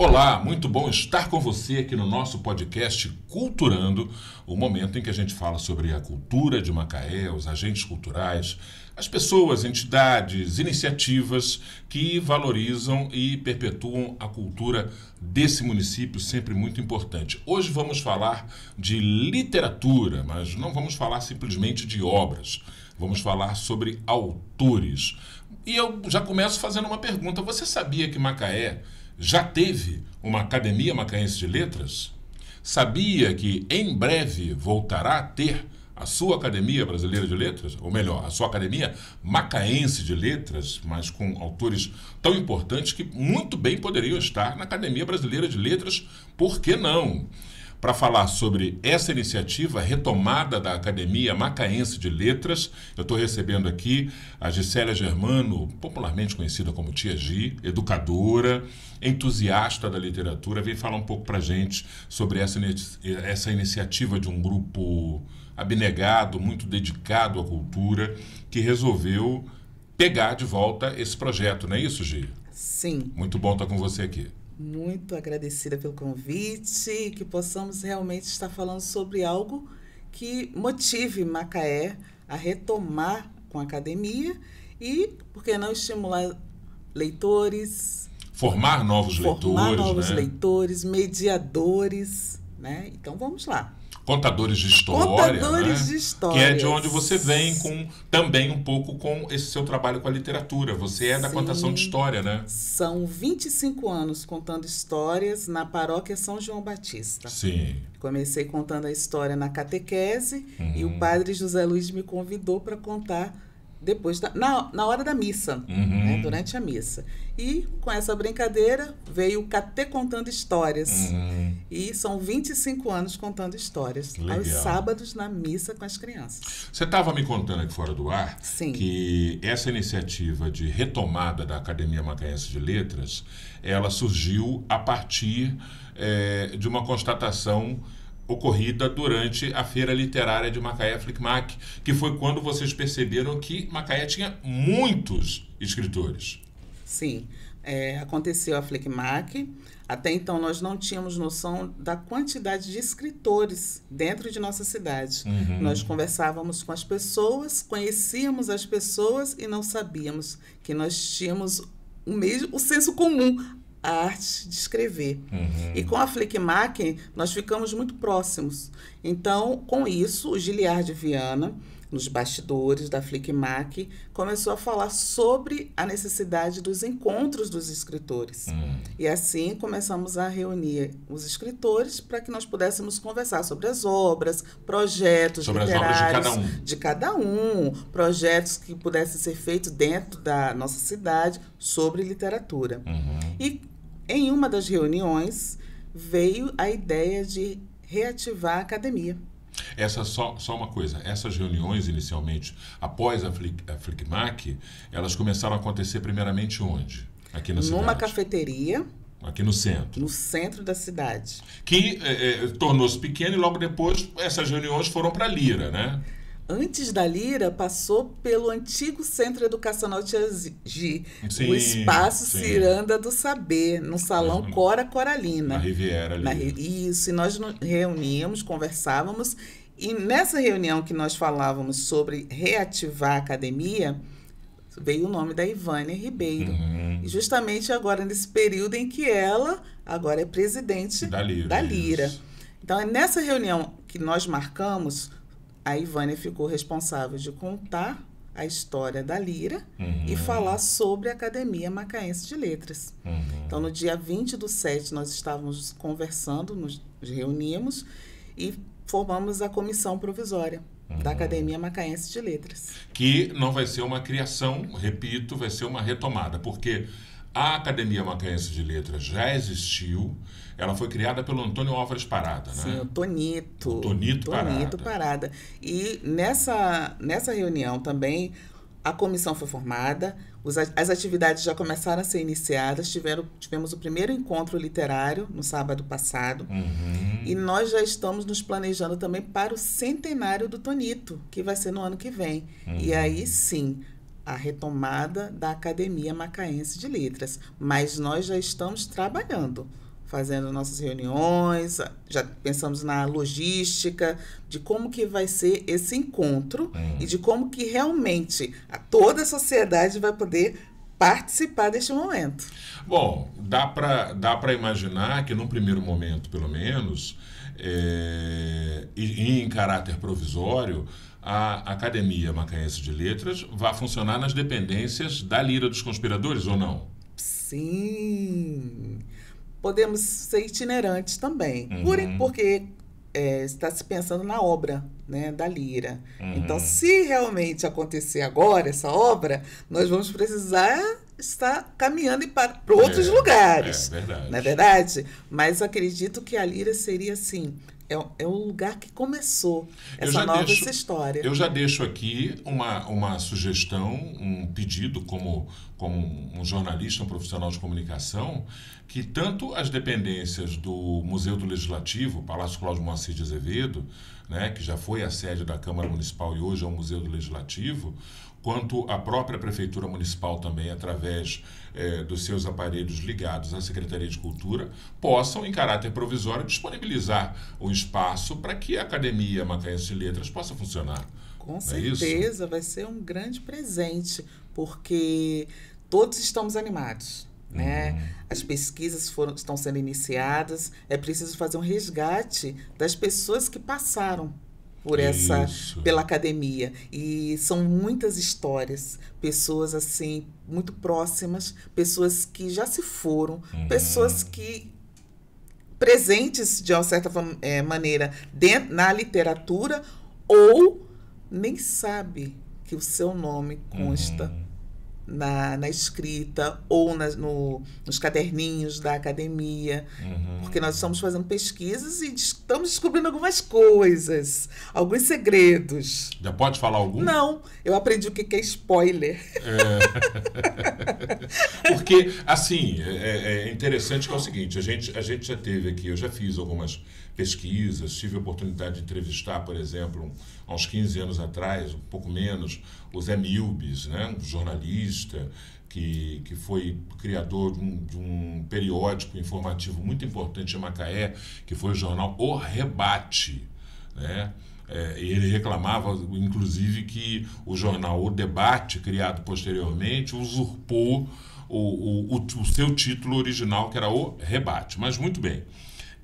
Olá, muito bom estar com você aqui no nosso podcast Culturando, o momento em que a gente fala sobre a cultura de Macaé, os agentes culturais, as pessoas, entidades, iniciativas que valorizam e perpetuam a cultura desse município, sempre muito importante. Hoje vamos falar de literatura, mas não vamos falar simplesmente de obras, vamos falar sobre autores. E eu já começo fazendo uma pergunta: você sabia que Macaé já teve uma Academia Macaense de Letras? Sabia que em breve voltará a ter a sua Academia Brasileira de Letras? Ou melhor, a sua Academia Macaense de Letras, mas com autores tão importantes que muito bem poderiam estar na Academia Brasileira de Letras, por que não? Para falar sobre essa iniciativa, retomada da Academia Macaense de Letras, eu estou recebendo aqui a Gisélia Germano, popularmente conhecida como Tia Gi, educadora, entusiasta da literatura. Vem falar um pouco para a gente sobre essa iniciativa de um grupo abnegado, muito dedicado à cultura, que resolveu pegar de volta esse projeto, não é isso, Gi? Sim. Muito bom estar com você aqui. Muito agradecida pelo convite e que possamos realmente estar falando sobre algo que motive Macaé a retomar com a academia e, por que não, estimular leitores, Formar novos leitores, mediadores, né? Então vamos lá. Contadores de história, Contadores né? de história. Que é de onde você vem também um pouco com esse seu trabalho com a literatura. Você é da contação de história, né? São 25 anos contando histórias na paróquia São João Batista. Sim. Comecei contando a história na catequese e o padre José Luiz me convidou para contar depois, na hora da missa, né, durante a missa. E com essa brincadeira veio o Catê Contando Histórias. E são 25 anos contando histórias. Legal. Aos sábados na missa com as crianças. Você estava me contando aqui fora do ar. Sim. Que essa iniciativa de retomada da Academia Macaense de Letras, ela surgiu a partir de uma constatação ocorrida durante a Feira Literária de Macaé, Flicmac, que foi quando vocês perceberam que Macaé tinha muitos escritores. Sim, aconteceu a Flicmac. Até então nós não tínhamos noção da quantidade de escritores dentro de nossa cidade. Nós conversávamos com as pessoas, conhecíamos as pessoas e não sabíamos que nós tínhamos o senso comum, a arte de escrever. E com a Flicmac, nós ficamos muito próximos. Então, com isso, o Giliardi Viana, nos bastidores da Flicmac, começou a falar sobre a necessidade dos encontros dos escritores. E assim começamos a reunir os escritores para que nós pudéssemos conversar sobre as obras, projetos sobre literários as obras de cada um, projetos que pudessem ser feitos dentro da nossa cidade sobre literatura. E em uma das reuniões veio a ideia de reativar a academia. Só uma coisa, essas reuniões inicialmente, após a Flicmac, elas começaram a acontecer primeiramente onde? Aqui na cidade? Numa cafeteria. Aqui no centro. No centro da cidade. Que tornou-se pequeno e logo depois essas reuniões foram para a Lira, né? Antes da Lira, passou pelo antigo Centro Educacional Tia Gi, o Espaço Ciranda do Saber, no Salão Cora Coralina. Na Riviera ali. Isso, e nós nos reuníamos, conversávamos, e nessa reunião que nós falávamos sobre reativar a academia, veio o nome da Ivânia Ribeiro. E justamente agora, nesse período em que ela agora é presidente da Lira. Então, é nessa reunião que nós marcamos, a Ivânia ficou responsável de contar a história da Lira e falar sobre a Academia Macaense de Letras. Então, no dia 20/7, nós estávamos conversando, nos reunimos e formamos a comissão provisória da Academia Macaense de Letras. Que não vai ser uma criação, repito, vai ser uma retomada, porque a Academia Macaense de Letras já existiu. Ela foi criada pelo Antônio Álvares Parada, né? Sim, o Tonito. Tonito Parada. E nessa reunião também, a comissão foi formada, as atividades já começaram a ser iniciadas, tivemos o primeiro encontro literário no sábado passado, e nós já estamos nos planejando também para o centenário do Tonito, que vai ser no ano que vem. E aí sim, a retomada da Academia Macaense de Letras. Mas nós já estamos trabalhando. fazendo nossas reuniões, já pensamos na logística, de como que vai ser esse encontro e de como que realmente toda a sociedade vai poder participar deste momento. Bom, dá para imaginar que num primeiro momento, pelo menos, e em caráter provisório, a Academia Macaense de Letras vai funcionar nas dependências da Lira dos Conspiradores, ou não? Sim. Podemos ser itinerantes também, porque está se pensando na obra, né, da Lira. Então, se realmente acontecer agora essa obra, nós vamos precisar estar caminhando para outros lugares. É verdade. Não é verdade? Mas acredito que a Lira seria assim... É o lugar que começou essa história. Eu já deixo aqui uma sugestão, um pedido como um jornalista, um profissional de comunicação, que tanto as dependências do Museu do Legislativo, Palácio Cláudio Moacir de Azevedo, né, que já foi a sede da Câmara Municipal e hoje é o Museu do Legislativo, quanto a própria Prefeitura Municipal também, através dos seus aparelhos ligados à Secretaria de Cultura, possam, em caráter provisório, disponibilizar o espaço para que a Academia Macaense de Letras possa funcionar. Com certeza, vai ser um grande presente, porque todos estamos animados. Né? As pesquisas estão sendo iniciadas, é preciso fazer um resgate das pessoas que passaram pela academia, e são muitas histórias, pessoas assim muito próximas, pessoas que já se foram, pessoas que presentes de uma certa maneira na literatura, ou nem sabe que o seu nome consta na escrita ou nos caderninhos da academia, porque nós estamos fazendo pesquisas e estamos descobrindo algumas coisas, alguns segredos. Já pode falar algum? Não, eu aprendi o que é spoiler. Porque, assim, é interessante que é o seguinte, a gente já teve aqui, eu já fiz algumas pesquisas, tive a oportunidade de entrevistar, por exemplo, há uns 15 anos atrás, um pouco menos, o Zé Milbes, né, um jornalista que foi criador de um periódico informativo muito importante em Macaé, que foi o jornal O Rebate, né? E ele reclamava, inclusive, que o jornal O Debate, criado posteriormente, usurpou o seu título original, que era O Rebate. Mas, muito bem.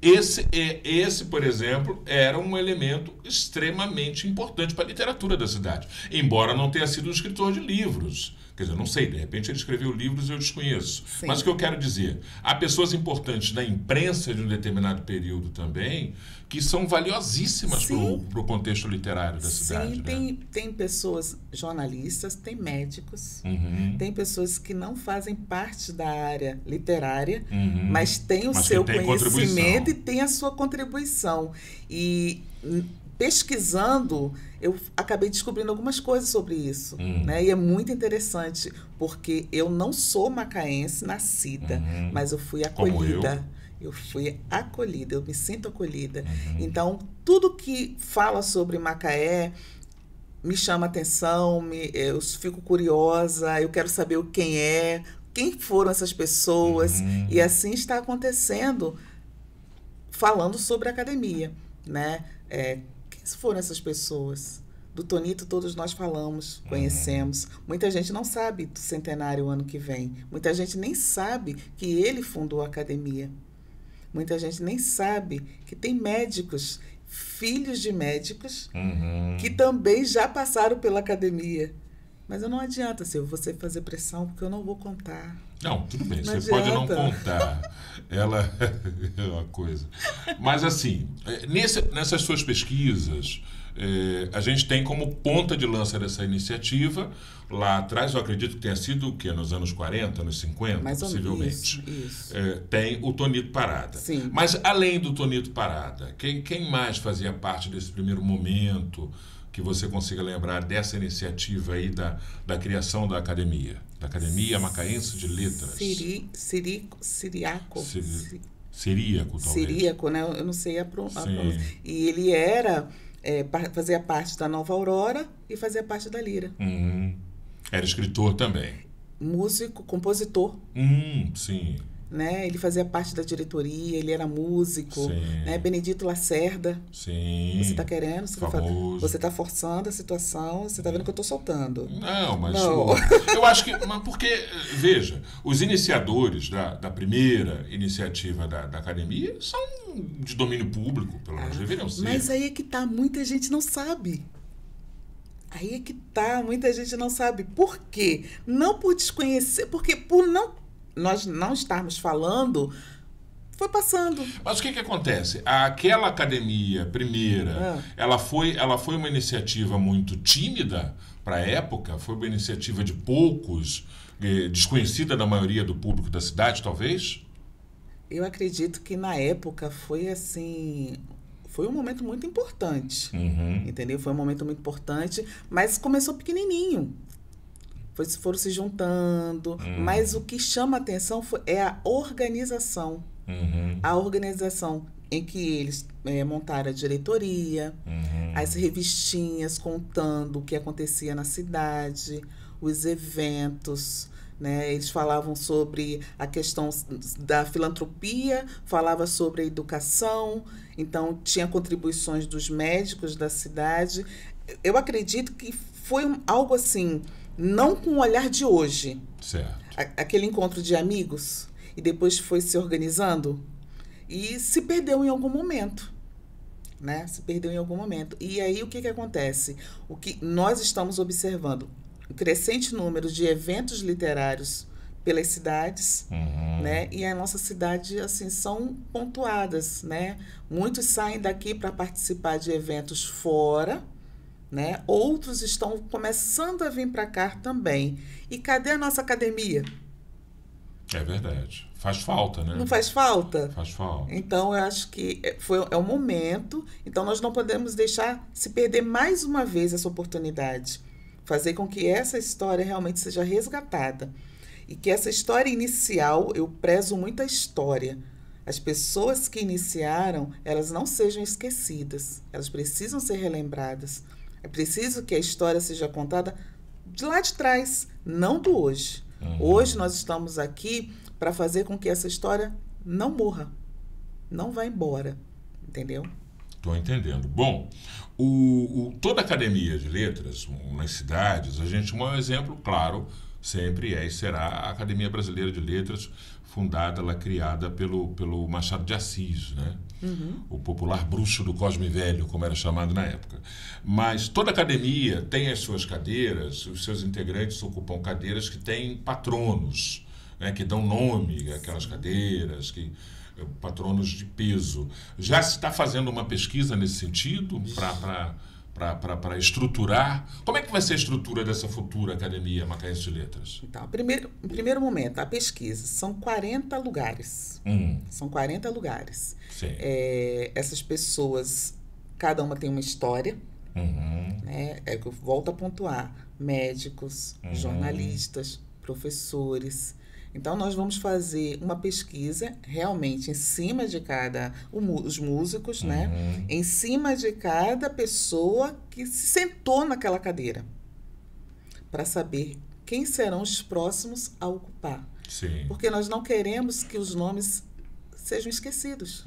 Esse, por exemplo, era um elemento extremamente importante para a literatura da cidade, embora não tenha sido um escritor de livros. Quer dizer, não sei, de repente ele escreveu livros e eu desconheço. Sim. Mas o que eu quero dizer, há pessoas importantes da imprensa de um determinado período também que são valiosíssimas para o contexto literário da cidade. Sim, né? Tem pessoas jornalistas, tem médicos, tem pessoas que não fazem parte da área literária, mas têm o seu conhecimento e tem a sua contribuição. E pesquisando, eu acabei descobrindo algumas coisas sobre isso, né? E é muito interessante, porque eu não sou macaense nascida, mas eu fui acolhida. Eu fui acolhida, eu me sinto acolhida. Então, tudo que fala sobre Macaé me chama atenção, eu fico curiosa, eu quero saber quem foram essas pessoas. E assim está acontecendo, falando sobre a academia, né? Quem foram essas pessoas? Do Tonito todos nós falamos, conhecemos. Muita gente não sabe do centenário ano que vem. Muita gente nem sabe que ele fundou a academia. Muita gente nem sabe que tem médicos, filhos de médicos, que também já passaram pela academia. Mas não adianta, Silvio, você fazer pressão, porque eu não vou contar. Não, tudo bem, você pode não contar. Ela é uma coisa. Mas, assim, nessas suas pesquisas, a gente tem como ponta de lança dessa iniciativa, lá atrás, eu acredito que tenha sido o quê? Nos anos 40, anos 50, mais possivelmente. Isso. Tem o Tonito Parada. Sim. Mas, além do Tonito Parada, quem mais fazia parte desse primeiro momento que você consiga lembrar dessa iniciativa aí da criação da Academia Macaense de Letras? Ciríaco, talvez. Ciríaco, né? Eu não sei a pronúncia. E ele fazia parte da Nova Aurora e fazia parte da Lira. Era escritor também. Músico, compositor. Sim. né? Ele fazia parte da diretoria, ele era músico, né? Benedito Lacerda. Sim. Você está querendo, famoso. Você está forçando a situação, você está vendo que eu estou soltando. Não, mas não. Eu acho que... Mas porque, veja, os iniciadores da primeira iniciativa da academia são de domínio público, pelo menos deveriam ser. Mas aí é que tá, muita gente não sabe. Aí é que tá, muita gente não sabe. Por quê? Não por desconhecer, porque por nós não estarmos falando, foi passando. Mas o que acontece? Aquela academia primeira, ela foi uma iniciativa muito tímida para a época, foi uma iniciativa de poucos, desconhecida da maioria do público da cidade, talvez? Eu acredito que na época foi assim... Foi um momento muito importante, entendeu? Foi um momento muito importante, mas começou pequenininho. Foram se juntando, mas o que chama a atenção é a organização. A organização em que eles montaram a diretoria, as revistinhas contando o que acontecia na cidade, os eventos, né? Eles falavam sobre a questão da filantropia, falava sobre a educação, então tinha contribuições dos médicos da cidade. Eu acredito que foi algo assim, não com o olhar de hoje. Certo. Aquele encontro de amigos, e depois foi se organizando, e se perdeu em algum momento. Né? Se perdeu em algum momento. E aí o que acontece? O que nós estamos observando? O crescente número de eventos literários pelas cidades, né? E a nossa cidade, assim, são pontuadas, né? Muitos saem daqui para participar de eventos fora, né? Outros estão começando a vir para cá também. E cadê a nossa academia? É verdade. Faz falta, né? Não faz falta? Faz falta. Então, eu acho que é um momento. Então, nós não podemos deixar se perder mais uma vez essa oportunidade. Fazer com que essa história realmente seja resgatada. E que essa história inicial, eu prezo muito a história. As pessoas que iniciaram, elas não sejam esquecidas. Elas precisam ser relembradas. É preciso que a história seja contada de lá de trás, não do hoje. Hoje nós estamos aqui para fazer com que essa história não morra. Não vá embora. Entendeu? Estou entendendo. Bom, toda a academia de letras, nas cidades, um exemplo claro sempre é e será a Academia Brasileira de Letras, fundada, ela criada pelo Machado de Assis, né? O popular bruxo do Cosme Velho, como era chamado na época. Mas toda academia tem as suas cadeiras, os seus integrantes ocupam cadeiras que têm patronos, né? Que dão nome àquelas cadeiras, patronos de peso. Já se está fazendo uma pesquisa nesse sentido para estruturar? Como é que vai ser a estrutura dessa futura Academia Macaense de Letras? Então, em primeiro momento, a pesquisa. São 40 lugares. São 40 lugares. Essas pessoas, cada uma tem uma história. Né? Eu volto a pontuar. Médicos, jornalistas, professores. Então, nós vamos fazer uma pesquisa realmente em cima de os músicos, né? Em cima de cada pessoa que se sentou naquela cadeira, para saber quem serão os próximos a ocupar. Sim. Porque nós não queremos que os nomes sejam esquecidos.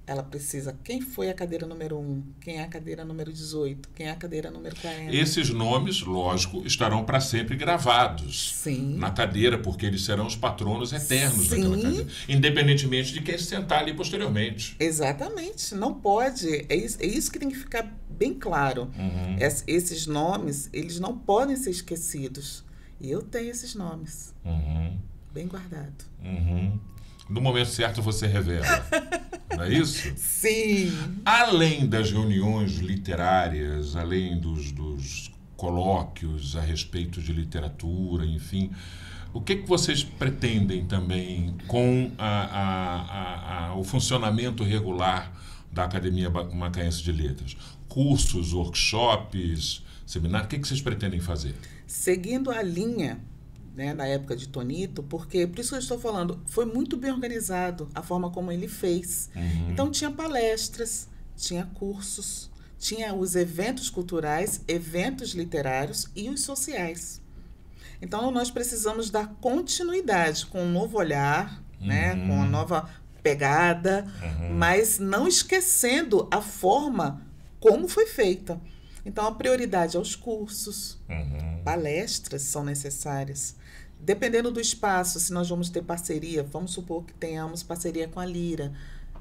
Ela precisa, quem foi a cadeira número 1, quem é a cadeira número 18, quem é a cadeira número 40. Esses nomes, lógico, estarão para sempre gravados na cadeira, porque eles serão os patronos eternos daquela cadeira, independentemente de quem se sentar ali posteriormente. Exatamente, não pode. É isso que tem que ficar bem claro. Esses nomes, eles não podem ser esquecidos. E eu tenho esses nomes, bem guardado. No momento certo você revela. Não é isso? Sim. Além das reuniões literárias, além dos colóquios a respeito de literatura, enfim, o que vocês pretendem também com o funcionamento regular da Academia Macaense de Letras? Cursos, workshops, seminários, o que vocês pretendem fazer? Seguindo a linha, né, na época de Tonito, porque, por isso que eu estou falando, foi muito bem organizado a forma como ele fez. Então, tinha palestras, tinha cursos, tinha os eventos culturais, eventos literários e os sociais. Então, nós precisamos dar continuidade com um novo olhar, né? Com uma nova pegada, mas não esquecendo a forma como foi feita. Então, a prioridade aos cursos, palestras são necessárias. Dependendo do espaço, se nós vamos ter parceria, vamos supor que tenhamos parceria com a Lira,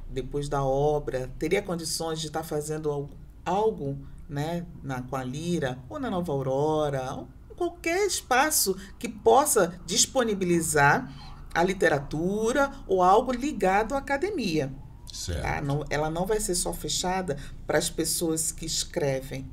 depois da obra, teria condições de estar fazendo algo, né, com a Lira, ou na Nova Aurora, ou qualquer espaço que possa disponibilizar a literatura ou algo ligado à academia. Certo. Tá? Não, ela não vai ser só fechada para as pessoas que escrevem,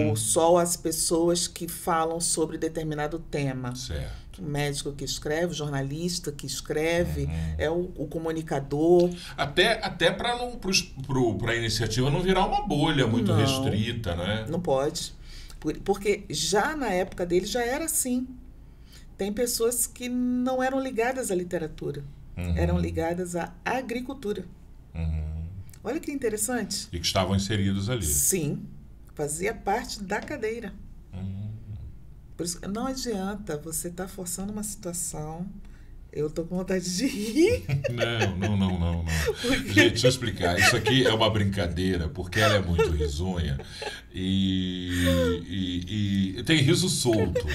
ou só as pessoas que falam sobre determinado tema. Certo. O médico que escreve, o jornalista que escreve, é o comunicador. Até para a iniciativa não virar uma bolha muito restrita, né? Não pode. Porque já na época dele já era assim. Tem pessoas que não eram ligadas à literatura, eram ligadas à agricultura. Olha que interessante. E que estavam inseridos ali. Sim, fazia parte da cadeira. Por isso, não adianta você estar forçando uma situação. Eu tô com vontade de rir. Não. Gente, deixa eu explicar. Isso aqui é uma brincadeira, porque ela é muito risonha e tem riso solto.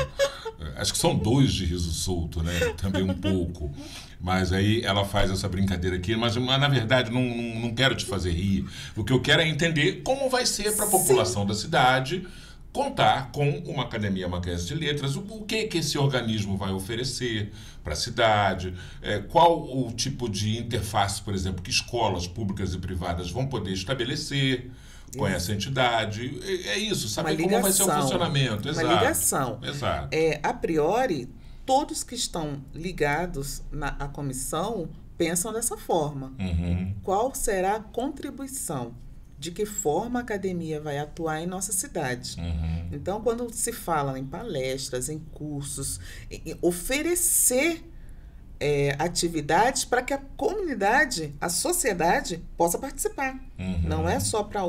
Acho que são 2 de riso solto, né? Também um pouco. Mas aí ela faz essa brincadeira aqui, mas na verdade não quero te fazer rir. O que eu quero é entender como vai ser para a população da cidade contar com uma Academia Macaense de Letras, o que esse organismo vai oferecer para a cidade, qual o tipo de interface, por exemplo, que escolas públicas e privadas vão poder estabelecer com essa entidade. É isso, saber como vai ser o funcionamento. Uma ligação. Exato. A priori, todos que estão ligados à comissão pensam dessa forma. Qual será a contribuição? De que forma a academia vai atuar em nossa cidade. Então, quando se fala em palestras, em cursos, em oferecer atividades para que a comunidade, a sociedade, possa participar. Não é só para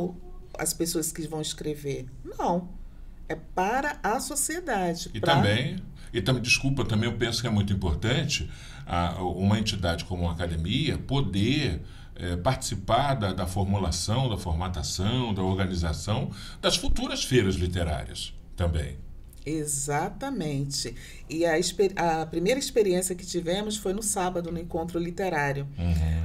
as pessoas que vão escrever. Não. É para a sociedade. Também, desculpa, também eu penso que é muito importante uma entidade como a academia poder participar da formulação, da formatação, da organização das futuras feiras literárias também. Exatamente. E a primeira experiência que tivemos foi no sábado, no encontro literário.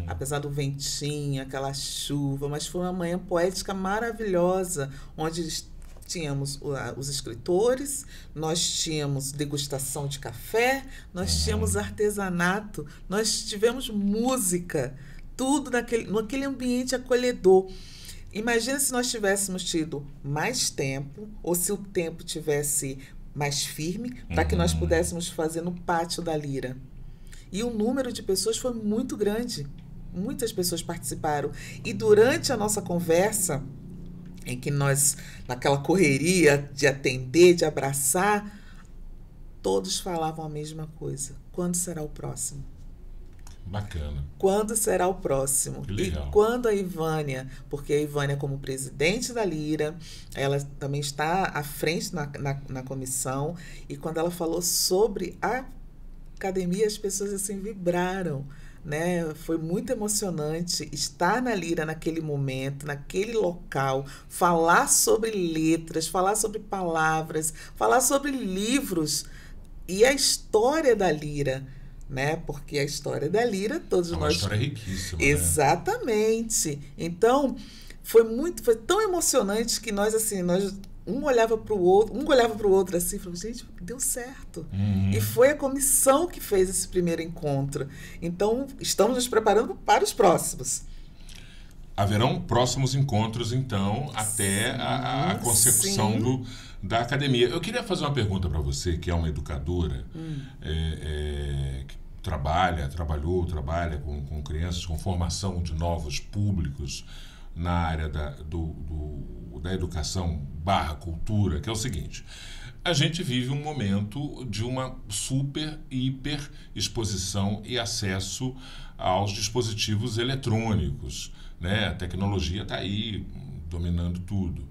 Apesar do ventinho, aquela chuva, mas foi uma manhã poética maravilhosa, onde tínhamos os escritores, nós tínhamos degustação de café, nós tínhamos artesanato, nós tivemos música, tudo naquele ambiente acolhedor. Imagina se nós tivéssemos tido mais tempo, ou se o tempo tivesse mais firme, para que nós pudéssemos fazer no pátio da Lira. E o número de pessoas foi muito grande. Muitas pessoas participaram. E durante a nossa conversa, em que nós, naquela correria de atender, de abraçar, todos falavam a mesma coisa. Quando será o próximo? Bacana. Quando será o próximo? Que legal. E quando a Ivânia, porque a Ivânia, como presidente da Lira, ela também está à frente na comissão, e quando ela falou sobre a academia, as pessoas assim vibraram, né? Foi muito emocionante estar na Lira naquele momento, naquele local, falar sobre letras, falar sobre palavras, falar sobre livros e a história da Lira. Né? Porque a história da Lira, todos nós... É uma história riquíssima. Exatamente. Né? Então, foi tão emocionante que nós, assim, um olhava para o outro assim, e falou, gente, deu certo. E foi a comissão que fez esse primeiro encontro. Então, estamos nos preparando para os próximos. Haverão próximos encontros, então, até a consecução da academia. Eu queria fazer uma pergunta para você, que é uma educadora, que trabalha com crianças, com formação de novos públicos na área da educação / cultura, que é o seguinte: a gente vive um momento de uma super, hiper exposição e acesso aos dispositivos eletrônicos, né? A tecnologia está aí dominando tudo.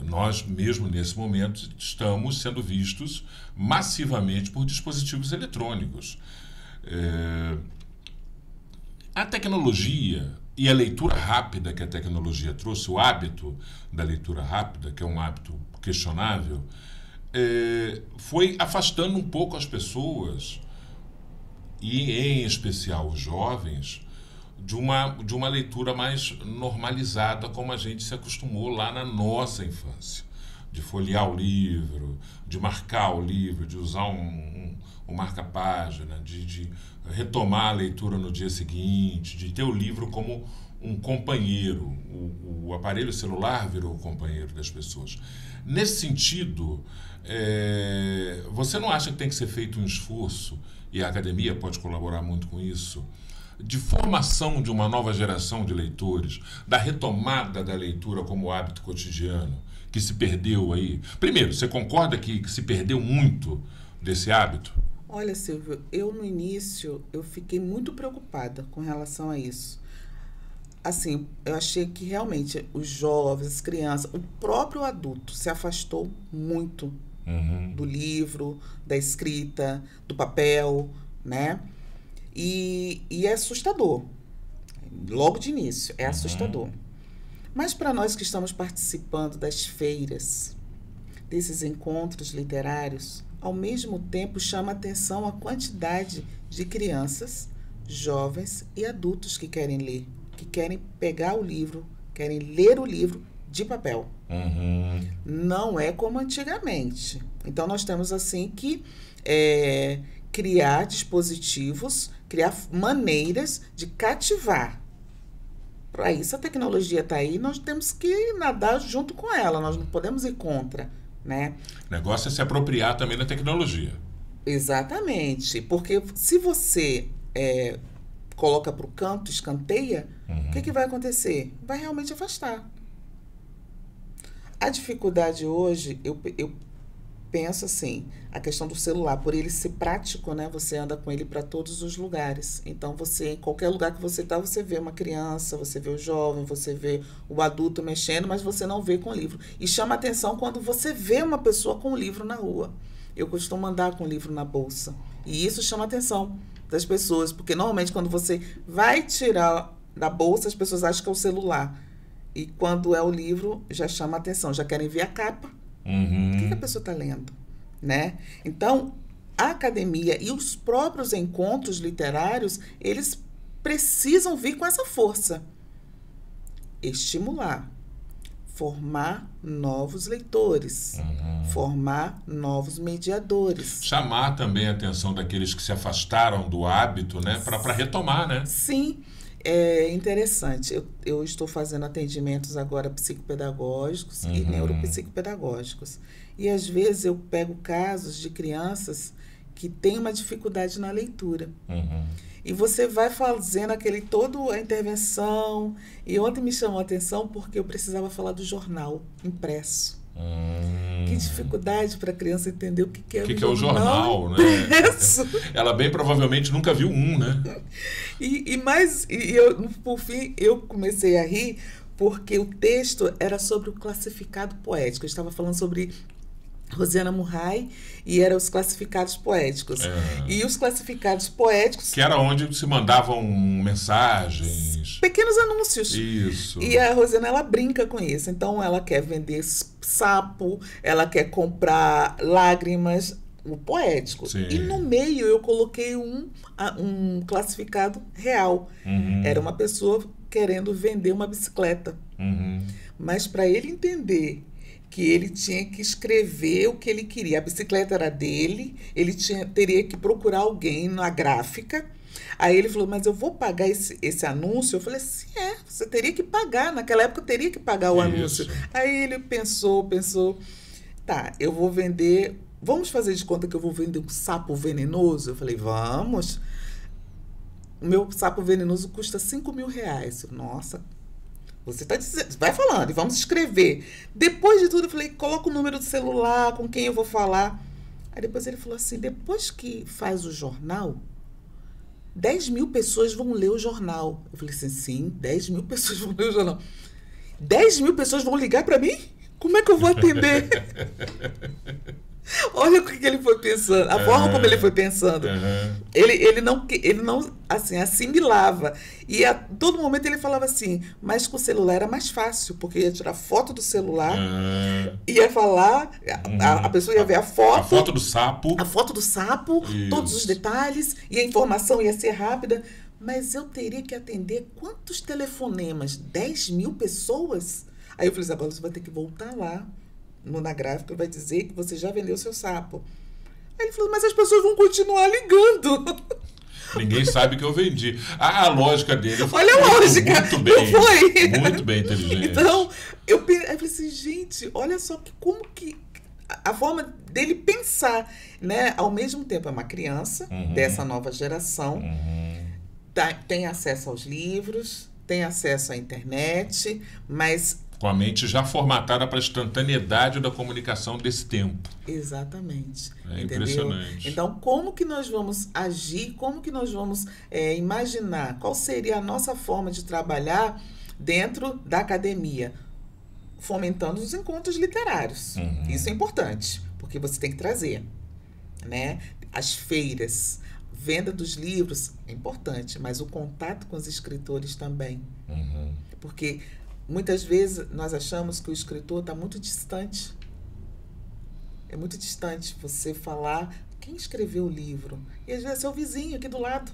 Nós, mesmo nesse momento, estamos sendo vistos massivamente por dispositivos eletrônicos. A tecnologia e a leitura rápida que a tecnologia trouxe, o hábito da leitura rápida, que é um hábito questionável, foi afastando um pouco as pessoas, e em especial os jovens, de uma leitura mais normalizada, como a gente se acostumou lá na nossa infância. De folhear o livro, de marcar o livro, de usar um marca-página, de retomar a leitura no dia seguinte, de ter o livro como um companheiro. O aparelho celular virou o companheiro das pessoas. Nesse sentido, você não acha que tem que ser feito um esforço, e a academia pode colaborar muito com isso, de formação de uma nova geração de leitores, da retomada da leitura como hábito cotidiano, que se perdeu aí? Primeiro, você concorda que se perdeu muito desse hábito? Olha, Silvio, eu no início eu fiquei muito preocupada com relação a isso. Assim, eu achei que realmente os jovens, as crianças, o próprio adulto se afastou muito do livro, da escrita, do papel, né? E é assustador. Logo de início, é assustador. Mas para nós que estamos participando das feiras, desses encontros literários, ao mesmo tempo chama atenção a quantidade de crianças, jovens e adultos que querem ler, que querem pegar o livro, querem ler o livro de papel. Não é como antigamente. Então, nós temos assim que criar dispositivos, criar maneiras de cativar. Para isso, a tecnologia está aí, nós temos que nadar junto com ela, nós não podemos ir contra, né? O negócio é se apropriar também da tecnologia. Exatamente, porque se você coloca para o canto, escanteia, o que vai acontecer? Vai realmente afastar. A dificuldade hoje, eu penso assim, a questão do celular, por ele ser prático, né? Você anda com ele para todos os lugares. Então, em qualquer lugar que você está, você vê uma criança, você vê o jovem, você vê o adulto mexendo, mas você não vê com o livro. E chama atenção quando você vê uma pessoa com o livro na rua. Eu costumo andar com o livro na bolsa. E isso chama atenção das pessoas, porque normalmente quando você vai tirar da bolsa, as pessoas acham que é o celular. E quando é o livro, já chama atenção, já querem ver a capa. O que a pessoa está lendo, né? Então, a academia e os próprios encontros literários, eles precisam vir com essa força. Estimular, formar novos leitores, formar novos mediadores. Chamar também a atenção daqueles que se afastaram do hábito, né? Para retomar, né? Sim. É interessante. Eu estou fazendo atendimentos agora psicopedagógicos e neuropsicopedagógicos. E, às vezes, eu pego casos de crianças que têm uma dificuldade na leitura. E você vai fazendo toda a intervenção. E ontem me chamou a atenção porque eu precisava falar do jornal impresso. Que dificuldade para a criança entender o que é o jornal. O que é o jornal, né? Ela bem provavelmente nunca viu né? Por fim, eu comecei a rir porque o texto era sobre o classificado poético. Eu estava falando sobre Rosiana Murray e eram os classificados poéticos. E os classificados poéticos... Que era onde se mandavam mensagens... Pequenos anúncios. Isso. E a Rosiana, ela brinca com isso. Então, ela quer vender sapo, ela quer comprar lágrimas, o poético. Sim. E no meio eu coloquei um classificado real. Era uma pessoa querendo vender uma bicicleta. Mas para ele entender que ele tinha que escrever o que ele queria. A bicicleta era dele, ele teria que procurar alguém na gráfica. Aí ele falou, mas eu vou pagar esse anúncio? Eu falei assim, você teria que pagar. Naquela época eu teria que pagar o anúncio. Aí ele pensou, tá, eu vou vender... Vamos fazer de conta que eu vou vender um sapo venenoso? Eu falei, vamos. O meu sapo venenoso custa R$5.000. Nossa, você está dizendo, vai falando, e vamos escrever. Depois de tudo, eu falei, coloca o número do celular, com quem eu vou falar. Aí depois ele falou assim, depois que faz o jornal, 10.000 pessoas vão ler o jornal. Eu falei assim, sim, 10.000 pessoas vão ler o jornal. 10.000 pessoas vão ligar para mim? Como é que eu vou atender? Olha o que ele foi pensando, a forma como ele foi pensando. Ele não assim, assimilava. E a todo momento ele falava assim, mas com o celular era mais fácil, porque ia tirar foto do celular, ia falar, a pessoa ia ver a foto. A foto do sapo. A foto do sapo, Isso. todos os detalhes, e a informação ia ser rápida. Mas eu teria que atender quantos telefonemas? 10.000 pessoas? Aí eu falei assim, agora você vai ter que voltar lá na gráfica, vai dizer que você já vendeu seu sapo. Aí ele falou, mas as pessoas vão continuar ligando. Ninguém sabe que eu vendi. A lógica dele foi Olha a lógica, muito bem, não foi? muito bem inteligente. Então, eu falei assim, gente, olha só como que a forma dele pensar, né? Ao mesmo tempo é uma criança dessa nova geração, tem acesso aos livros, tem acesso à internet, mas com a mente já formatada para a instantaneidade da comunicação desse tempo. exatamente. É entendeu? impressionante. Então, como que nós vamos agir, como que nós vamos imaginar, qual seria a nossa forma de trabalhar dentro da academia? Fomentando os encontros literários. Isso é importante, porque você tem que trazer, né? As feiras, venda dos livros é importante, mas o contato com os escritores também. Porque muitas vezes nós achamos que o escritor está muito distante. É muito distante você falar quem escreveu o livro. E às vezes é o vizinho aqui do lado.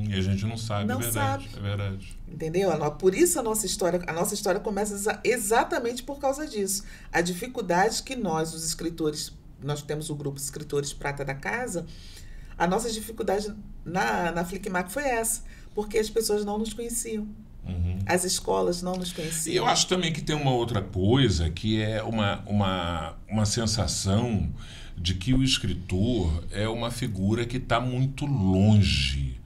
E a gente não sabe, Não é verdade. sabe. É verdade. Entendeu? Por isso a nossa história começa exatamente por causa disso. A dificuldade que nós, os escritores, nós temos o grupo Escritores Prata da Casa, a nossa dificuldade na Flickmac foi essa, porque as pessoas não nos conheciam. As escolas não nos conheciam. E eu acho também que tem uma outra coisa, que é uma sensação de que o escritor é uma figura que está muito longe.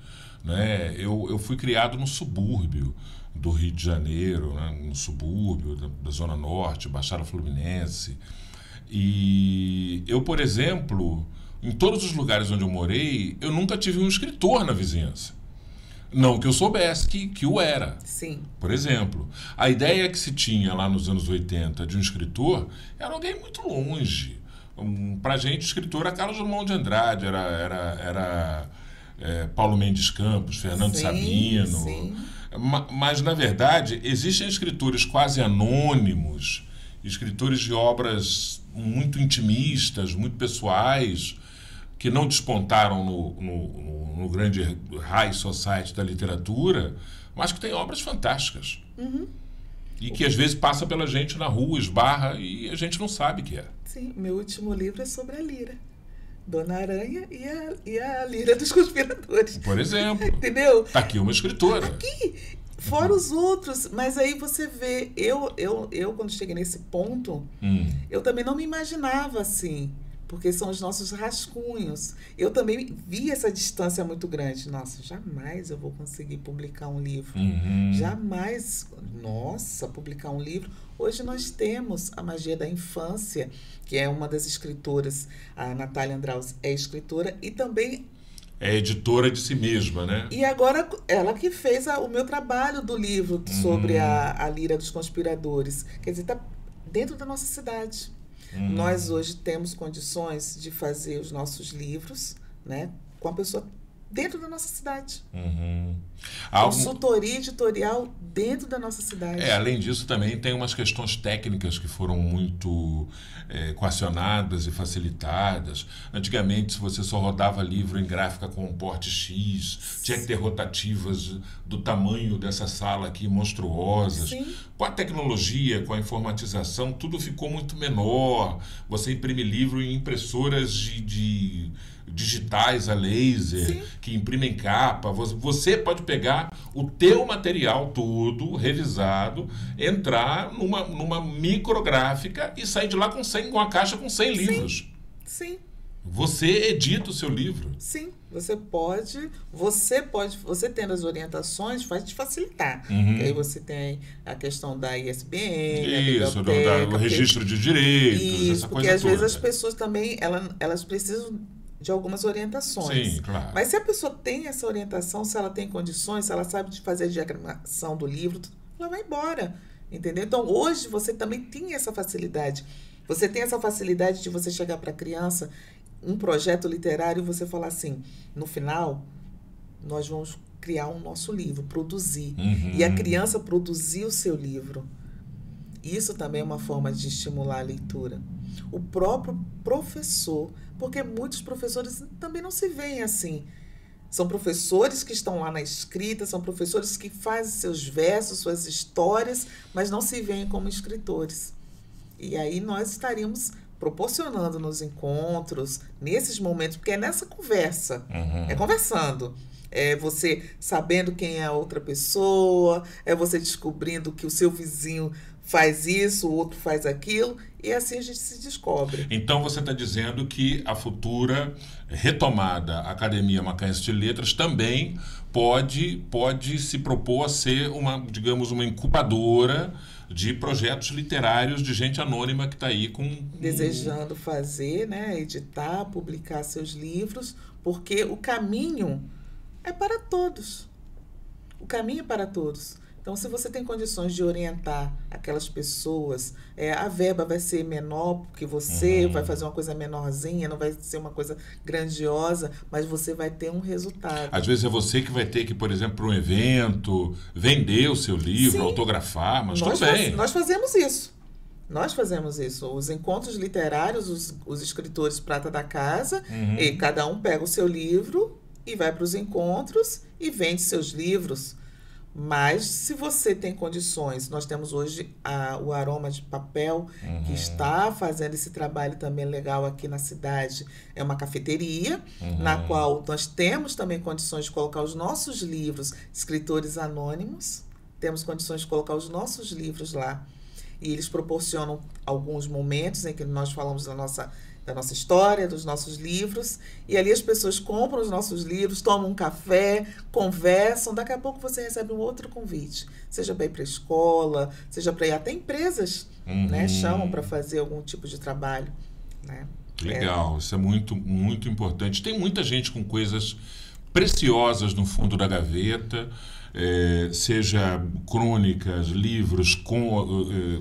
Né? Eu fui criado no subúrbio do Rio de Janeiro, né? No subúrbio da Zona Norte, Baixada Fluminense. E eu, por exemplo, em todos os lugares onde eu morei, eu nunca tive um escritor na vizinhança. Não que eu soubesse que o era. Sim. Por exemplo, a ideia que se tinha lá nos anos 80 de um escritor era alguém muito longe. Pra gente, escritor era Carlos Drummond de Andrade, era Paulo Mendes Campos, Fernando Sabino. Sim. Mas, na verdade, existem escritores quase anônimos, escritores de obras muito intimistas, muito pessoais, que não despontaram no grande high society da literatura, mas que têm obras fantásticas. E que às vezes passa pela gente na rua, esbarra, e a gente não sabe que é. Sim, meu último livro é sobre a Lira. Dona Aranha e a Lira dos Conspiradores. Por exemplo. Entendeu? Está aqui uma escritora. Aqui, fora os outros. Mas aí você vê, eu quando cheguei nesse ponto, eu também não me imaginava assim. Porque são os nossos rascunhos. Eu também vi essa distância muito grande. Nossa, jamais eu vou conseguir publicar um livro. Jamais. Nossa, publicar um livro. Hoje nós temos a Magia da Infância, que é uma das escritoras. A Natália Andraus é escritora e também... É editora de si mesma, né? E agora ela que fez o meu trabalho do livro sobre a Lira dos Conspiradores. Quer dizer, está dentro da nossa cidade. Nós hoje temos condições de fazer os nossos livros, né, com a pessoa dentro da nossa cidade. Consultoria editorial dentro da nossa cidade. Além disso, também tem umas questões técnicas que foram muito equacionadas e facilitadas. Antigamente, se você só rodava livro em gráfica com um porte X, tinha que ter rotativas do tamanho dessa sala aqui, monstruosas. Sim. Com a tecnologia, com a informatização, tudo ficou muito menor. Você imprime livro em impressoras de digitais a laser, Sim. que imprimem capa. Você pode pegar o teu material todo, revisado, entrar numa micrográfica e sair de lá com a caixa com 100 livros. Sim. Você edita o seu livro. Sim, você tendo as orientações vai te facilitar. Porque aí você tem a questão da ISBN, Isso, do registro de direitos, essa coisa porque às toda. vezes as pessoas também, elas precisam de algumas orientações. Sim, claro. Mas se a pessoa tem essa orientação, se ela tem condições, se ela sabe de fazer a diagramação do livro, ela vai embora. Entendeu? Então, hoje, você também tem essa facilidade. Você tem essa facilidade de você chegar para a criança, um projeto literário, e você falar assim, no final, nós vamos criar um nosso livro, produzir. E a criança produzir o seu livro. Isso também é uma forma de estimular a leitura. O próprio professor, porque muitos professores também não se veem assim. São professores que estão lá na escrita, são professores que fazem seus versos, suas histórias, mas não se veem como escritores. E aí nós estaríamos proporcionando nos encontros, nesses momentos, porque é nessa conversa, é conversando. É você sabendo quem é a outra pessoa, é você descobrindo que o seu vizinho faz isso, o outro faz aquilo, e assim a gente se descobre. Então você está dizendo que a futura retomada Academia Macaense de Letras também pode se propor a ser digamos, uma incubadora de projetos literários de gente anônima que está aí desejando fazer, né, editar, publicar seus livros, porque o caminho é para todos. O caminho é para todos. Então, se você tem condições de orientar aquelas pessoas, a verba vai ser menor, porque você vai fazer uma coisa menorzinha, não vai ser uma coisa grandiosa, mas você vai ter um resultado. Às vezes é você que vai ter que, por exemplo, para um evento, vender o seu livro, Sim, autografar, mas tudo bem. Nós fazemos isso. Nós fazemos isso. Os encontros literários, os escritores prata da casa, e cada um pega o seu livro e vai para os encontros e vende seus livros. Mas, se você tem condições, nós temos hoje o Aroma de Papel, que está fazendo esse trabalho também legal aqui na cidade. É uma cafeteria, na qual nós temos também condições de colocar os nossos livros, escritores anônimos, temos condições de colocar os nossos livros lá. E eles proporcionam alguns momentos em que nós falamos da nossa história, dos nossos livros, e ali as pessoas compram os nossos livros, tomam um café, conversam, daqui a pouco você recebe um outro convite, seja para ir para a escola, seja para ir até empresas, né, chamam para fazer algum tipo de trabalho, né? Legal, isso é muito, muito importante. Tem muita gente com coisas preciosas no fundo da gaveta, seja crônicas, livros,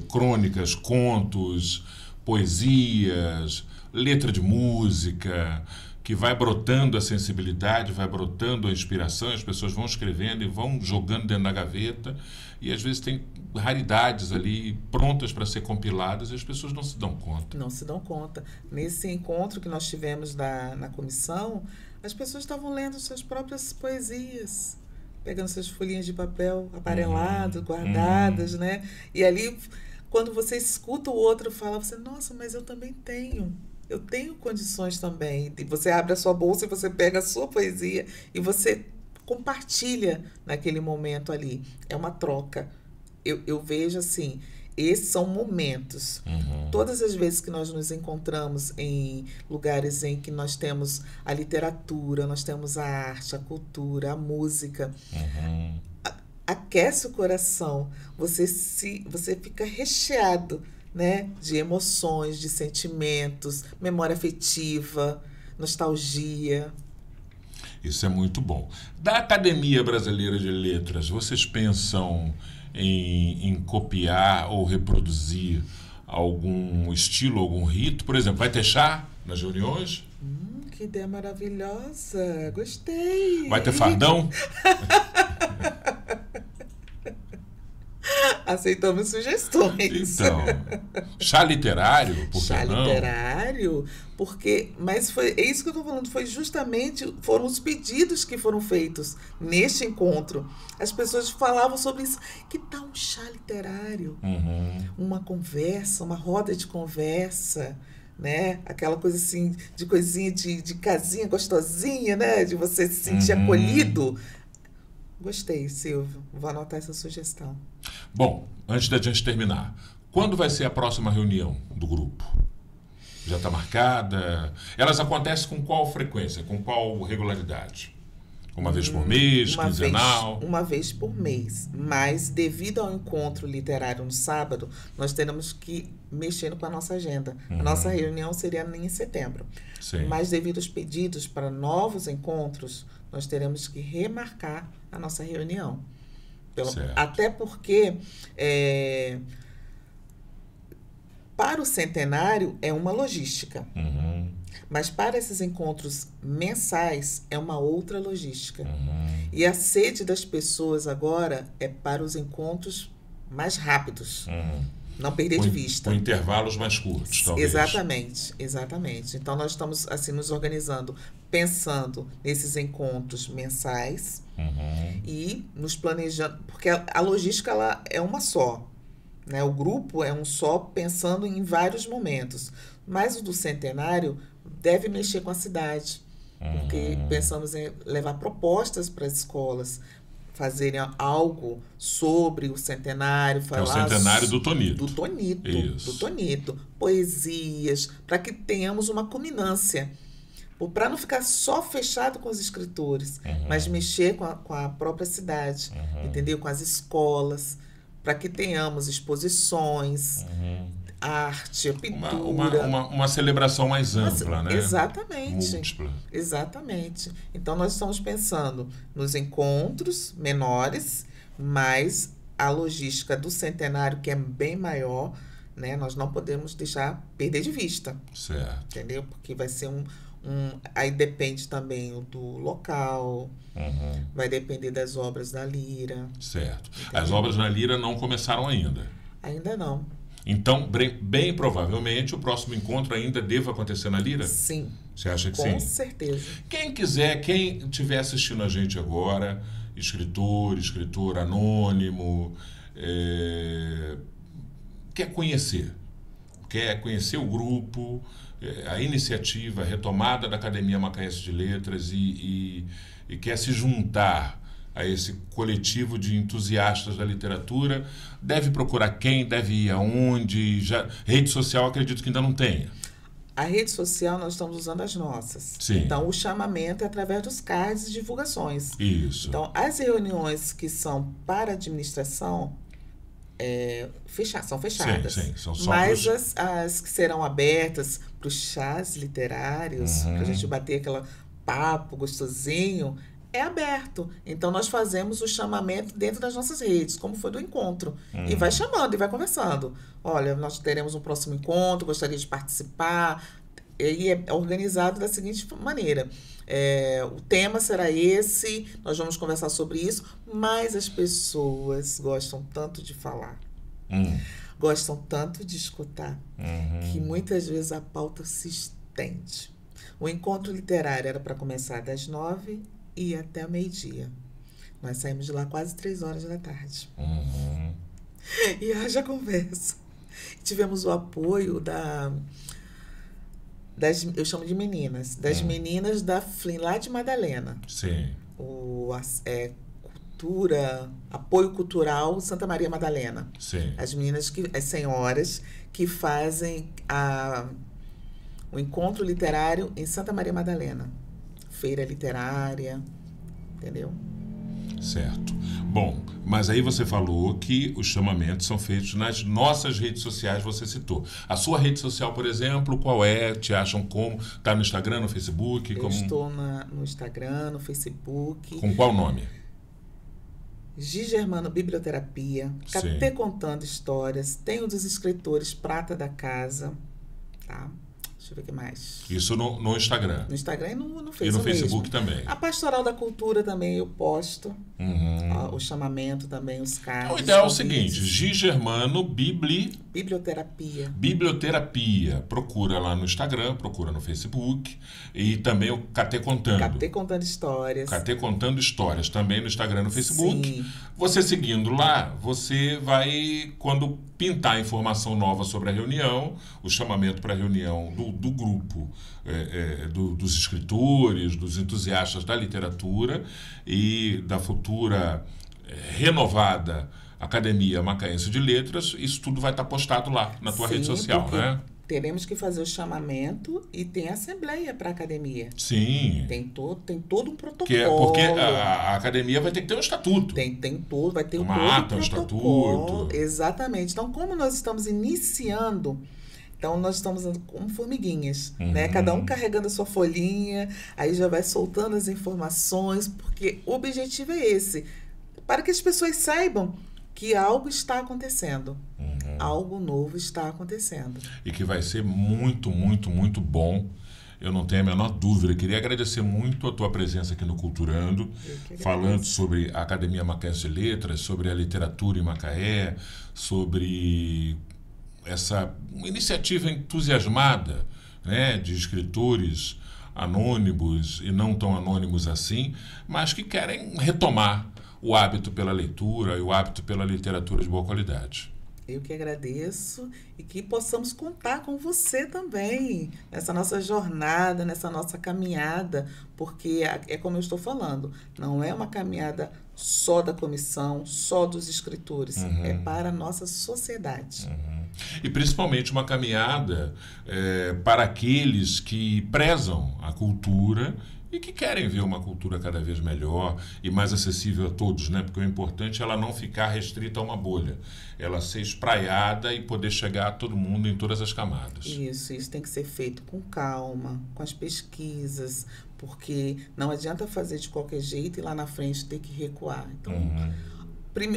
crônicas, contos, poesias, letra de música, que vai brotando a sensibilidade, vai brotando a inspiração, as pessoas vão escrevendo e vão jogando dentro da gaveta, e às vezes tem raridades ali prontas para ser compiladas e as pessoas não se dão conta. Não se dão conta. Nesse encontro que nós tivemos na comissão, as pessoas estavam lendo suas próprias poesias, pegando suas folhinhas de papel aparelado, guardadas, né? E ali, quando você escuta o outro falar, você, nossa, mas eu também tenho. Eu tenho condições também. E você abre a sua bolsa e você pega a sua poesia e você compartilha naquele momento ali. É uma troca. Eu vejo assim, esses são momentos. Todas as vezes que nós nos encontramos em lugares em que nós temos a literatura, nós temos a arte, a cultura, a música, aquece o coração. Você fica recheado, né, de emoções, de sentimentos, memória afetiva, nostalgia. Isso é muito bom. Da Academia Brasileira de Letras, vocês pensam em copiar ou reproduzir algum estilo, algum rito? Por exemplo, vai ter chá nas reuniões? Que ideia maravilhosa! Gostei! Vai ter fardão? Aceitamos sugestões. Então, chá literário, por que não? Chá literário, mas é isso que eu estou falando, foram os pedidos que foram feitos neste encontro. As pessoas falavam sobre isso. Que tal um chá literário? Uma conversa, uma roda de conversa, né? Aquela coisa assim, de coisinha de casinha gostosinha, né? De você se sentir acolhido. Gostei, Silvio. Vou anotar essa sugestão. Bom, antes da gente terminar, quando vai ser a próxima reunião do grupo? Já está marcada? Elas acontecem com qual frequência? Com qual regularidade? Uma vez por mês, quinzenal? Uma vez por mês. Mas, devido ao encontro literário no sábado, nós teremos que mexer com a nossa agenda. A nossa reunião seria em setembro. Sim. Mas, devido aos pedidos para novos encontros, nós teremos que remarcar a nossa reunião. Certo. Até porque para o centenário é uma logística. Mas para esses encontros mensais é uma outra logística. E a sede das pessoas agora é para os encontros mais rápidos. Não perder de vista. Com intervalos mais curtos, talvez. Exatamente. Então, nós estamos assim nos organizando, pensando nesses encontros mensais e nos planejando, porque a logística ela é uma só. Né? O grupo é um só, pensando em vários momentos. Mas o do centenário deve mexer com a cidade, porque pensamos em levar propostas para as escolas, fazerem algo sobre o centenário, falar... É o centenário do Tonito. Do Tonito. Poesias, para que tenhamos uma culminância. Para não ficar só fechado com os escritores, mas mexer com a própria cidade, entendeu? Com as escolas, para que tenhamos exposições, arte, pintura. Uma celebração mais ampla, né? Exatamente. Múltipla. Exatamente. Então, nós estamos pensando nos encontros menores, mas a logística do centenário, que é bem maior, né? Nós não podemos deixar perder de vista. Certo. Entendeu? Porque vai ser aí depende também do local, vai depender das obras da Lira. Certo. Entendeu? As obras da Lira não começaram ainda. Ainda não. Então, bem provavelmente, o próximo encontro ainda deva acontecer na Lira? Sim. Você acha que com sim? Com certeza. Quem quiser, quem estiver assistindo a gente agora, escritor anônimo, quer conhecer o grupo, a iniciativa, a retomada da Academia Macaense de Letras e quer se juntar a esse coletivo de entusiastas da literatura, deve procurar quem, deve ir aonde? Rede social, acredito que ainda não tenha. A rede social nós estamos usando as nossas. Sim. Então, o chamamento é através dos cards e divulgações. Isso. Então, as reuniões que são para administração são fechadas. Sim, são só mas as que serão abertas para os chás literários, para a gente bater aquele papo gostosinho, é aberto. Então, nós fazemos o chamamento dentro das nossas redes, como foi do encontro. E vai chamando e vai conversando. Olha, nós teremos um próximo encontro, gostaria de participar. E é organizado da seguinte maneira. O tema será esse, nós vamos conversar sobre isso, mas as pessoas gostam tanto de falar, gostam tanto de escutar, que muitas vezes a pauta se estende. O encontro literário era para começar das 9h e até meio-dia. Nós saímos de lá quase 3h da tarde. E haja conversa. Tivemos o apoio eu chamo de meninas, das meninas da FLIM, lá de Madalena. Sim. Apoio Cultural Santa Maria Madalena. Sim. As senhoras que fazem o encontro literário em Santa Maria Madalena. Feira literária, entendeu? Certo. Bom, mas aí você falou que os chamamentos são feitos nas nossas redes sociais, você citou. A sua rede social, por exemplo, qual é? Te acham como? Está no Instagram, no Facebook? Eu estou no Instagram, no Facebook. Com qual nome? Gigermano Biblioterapia. Catê Contando Histórias. Tem um dos escritores Prata da Casa. Tá? Deixa eu ver o que mais. Isso no Instagram. No Instagram e no Facebook. E no Facebook também. A Pastoral da Cultura também eu posto. O chamamento também, os cards. O ideal é o seguinte: Gigermano Biblioterapia. Biblioterapia. Procura lá no Instagram, procura no Facebook. E também o Catê Contando. Catê Contando Histórias. Catê Contando Histórias, também no Instagram e no Facebook. Sim. Você seguindo lá, você vai, quando pintar informação nova sobre a reunião, o chamamento para a reunião do grupo, dos escritores, dos entusiastas da literatura e da futura renovada Academia Macaense de Letras, isso tudo vai estar postado lá na tua rede social, né? Teremos que fazer o chamamento e tem assembleia para a academia. Sim. Tem todo um protocolo. Porque a academia vai ter que ter um estatuto. Vai ter uma ata, um estatuto. Exatamente. Então, como nós estamos iniciando, então nós estamos como formiguinhas, né? Cada um carregando a sua folhinha, aí já vai soltando as informações, porque o objetivo é esse. para que as pessoas saibam que algo está acontecendo. Algo novo está acontecendo. E que vai ser muito, muito, muito bom. Eu não tenho a menor dúvida. Eu queria agradecer muito a tua presença aqui no Culturando, falando sobre a Academia Macaense de Letras, sobre a literatura em Macaé, sobre essa iniciativa entusiasmada, né, de escritores anônimos e não tão anônimos assim, mas que querem retomar o hábito pela leitura e o hábito pela literatura de boa qualidade. Eu que agradeço e que possamos contar com você também nessa nossa jornada, nessa nossa caminhada, porque é como eu estou falando, não é uma caminhada só da comissão, só dos escritores, é para a nossa sociedade. E principalmente uma caminhada para aqueles que prezam a cultura e que querem ver uma cultura cada vez melhor e mais acessível a todos, né? Porque o importante é ela não ficar restrita a uma bolha, ela ser espraiada e poder chegar a todo mundo em todas as camadas. Isso tem que ser feito com calma, com as pesquisas, porque não adianta fazer de qualquer jeito e lá na frente ter que recuar. Então,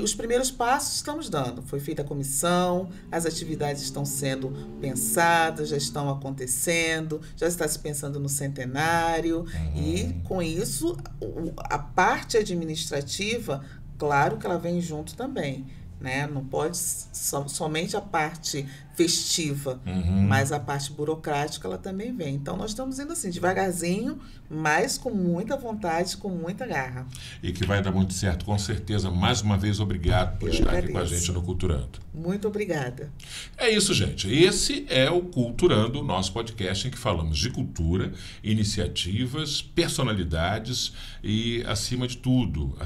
os primeiros passos estamos dando. Foi feita a comissão, as atividades estão sendo pensadas, já estão acontecendo, já está se pensando no centenário. E, com isso, a parte administrativa, claro que ela vem junto também. Né? Não pode somente a parte festiva, mas a parte burocrática ela também vem. Então, nós estamos indo assim, devagarzinho, mas com muita vontade, com muita garra. E que vai dar muito certo, com certeza. Mais uma vez, obrigado por estar aqui com a gente no Culturando. Muito obrigada. É isso, gente. Esse é o Culturando, o nosso podcast em que falamos de cultura, iniciativas, personalidades e, acima de tudo,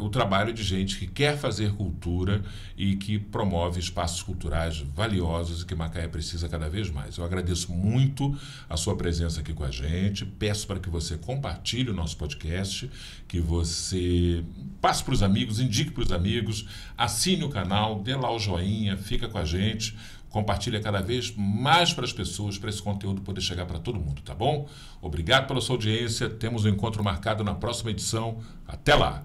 o trabalho de gente que quer fazer cultura e que promove espaços culturais valiosos e que Macaé precisa cada vez mais. Eu agradeço muito a sua presença aqui com a gente, peço para que você compartilhe o nosso podcast, que você passe para os amigos, indique para os amigos, assine o canal, dê lá o joinha, fica com a gente, compartilha cada vez mais para as pessoas, para esse conteúdo poder chegar para todo mundo, tá bom? Obrigado pela sua audiência, temos um encontro marcado na próxima edição. Até lá!